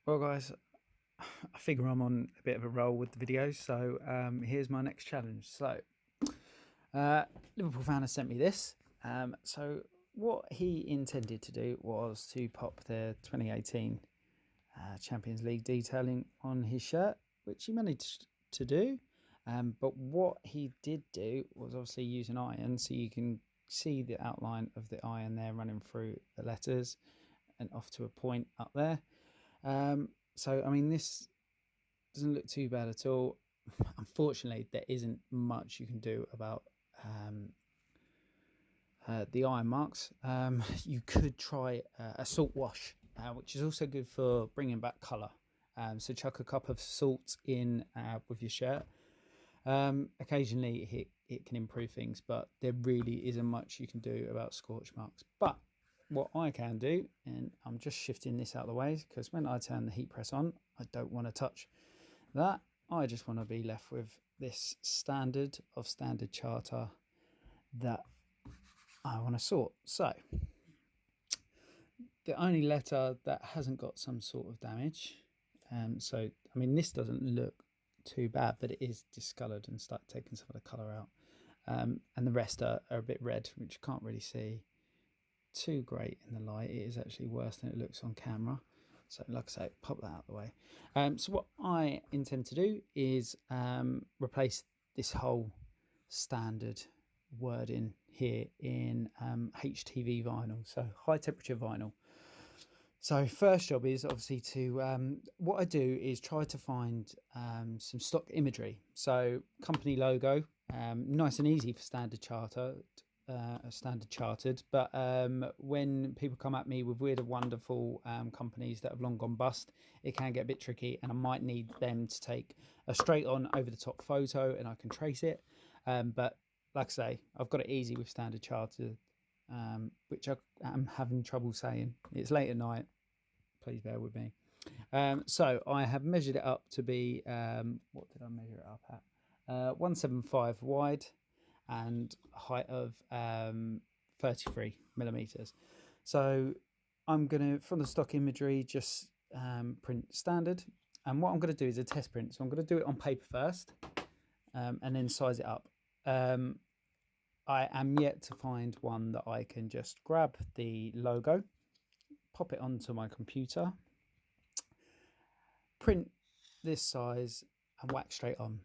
Well, guys, I figure I'm on a bit of a roll with the videos, so here's my next challenge. So, Liverpool fan has sent me this. So, what he intended to do was to pop the 2018 Champions League detailing on his shirt, which he managed to do. But what he did do was obviously use an iron, so you can see the outline of the iron there running through the letters and off to a point up there. So, I mean, this doesn't look too bad at all. Unfortunately, there isn't much you can do about the iron marks. You could try a salt wash, which is also good for bringing back colour. So chuck a cup of salt in with your shirt. Occasionally it can improve things, but there really isn't much you can do about scorch marks. But what I can do, and I'm just shifting this out of the way because when I turn the heat press on, I don't want to touch that. I just want to be left with this standard charter that I want to sort. So the only letter that hasn't got some sort of damage, so I mean this doesn't look too bad, but it is discoloured and start taking some of the colour out, and the rest are a bit red, which you can't really see too great in the light. It is actually worse than it looks on camera. So like I say, pop that out of the way. So what I intend to do is replace this whole standard wording here in HTV vinyl, so high temperature vinyl. So first job is obviously to, what I do is try to find some stock imagery. So company logo, nice and easy for standard chartered, but when people come at me with weird and wonderful companies that have long gone bust, it can get a bit tricky, and I might need them to take a straight on over the top photo and I can trace it. But like I say, I've got it easy with standard chartered, which I am having trouble saying. It's late at night, please bear with me. So I have measured it up to be, what did I measure it up at? 175 wide and a height of 33 millimeters. So I'm going to, from the stock imagery, just print standard. And what I'm going to do is a test print. So I'm going to do it on paper first, and then size it up. I am yet to find one that I can just grab the logo, pop it onto my computer, print this size and whack straight on.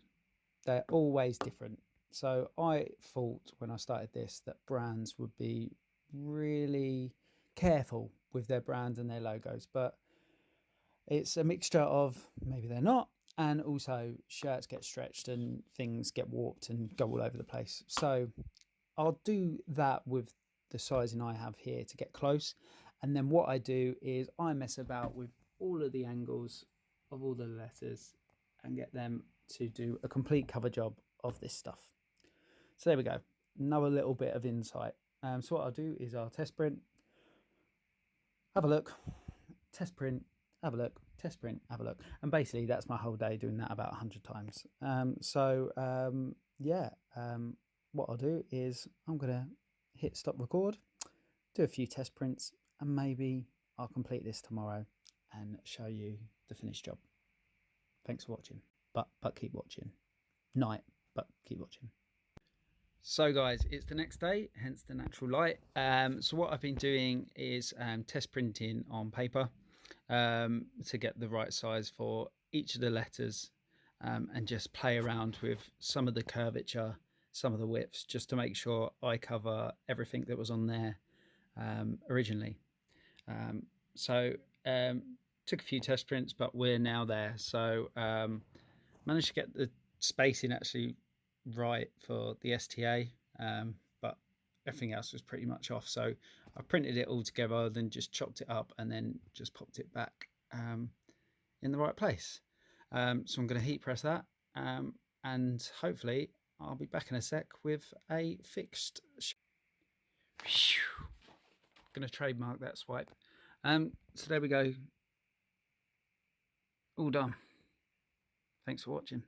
They're always different. So I thought when I started this that brands would be really careful with their brands and their logos, but it's a mixture of maybe they're not, and also shirts get stretched and things get warped and go all over the place. So I'll do that with the sizing I have here to get close. And then what I do is I mess about with all of the angles of all the letters and get them to do a complete cover job of this stuff. So there we go. Another little bit of insight. So what I'll do is I'll test print, have a look, test print, have a look, test print, have a look. And basically that's my whole day doing that about 100 times. What I'll do is I'm going to hit stop record, do a few test prints, and maybe I'll complete this tomorrow and show you the finished job. Thanks for watching, but keep watching. Night, but keep watching. So guys, it's the next day, hence the natural light. So what I've been doing is test printing on paper to get the right size for each of the letters, and just play around with some of the curvature, some of the widths, just to make sure I cover everything that was on there originally. Took a few test prints, but we're now there. So managed to get the spacing actually right for the STA, but everything else was pretty much off. So I printed it all together, then just chopped it up and then just popped it back in the right place. So I'm going to heat press that, and hopefully I'll be back in a sec with a fixed. Going to trademark that swipe. So there we go. All done. Thanks for watching.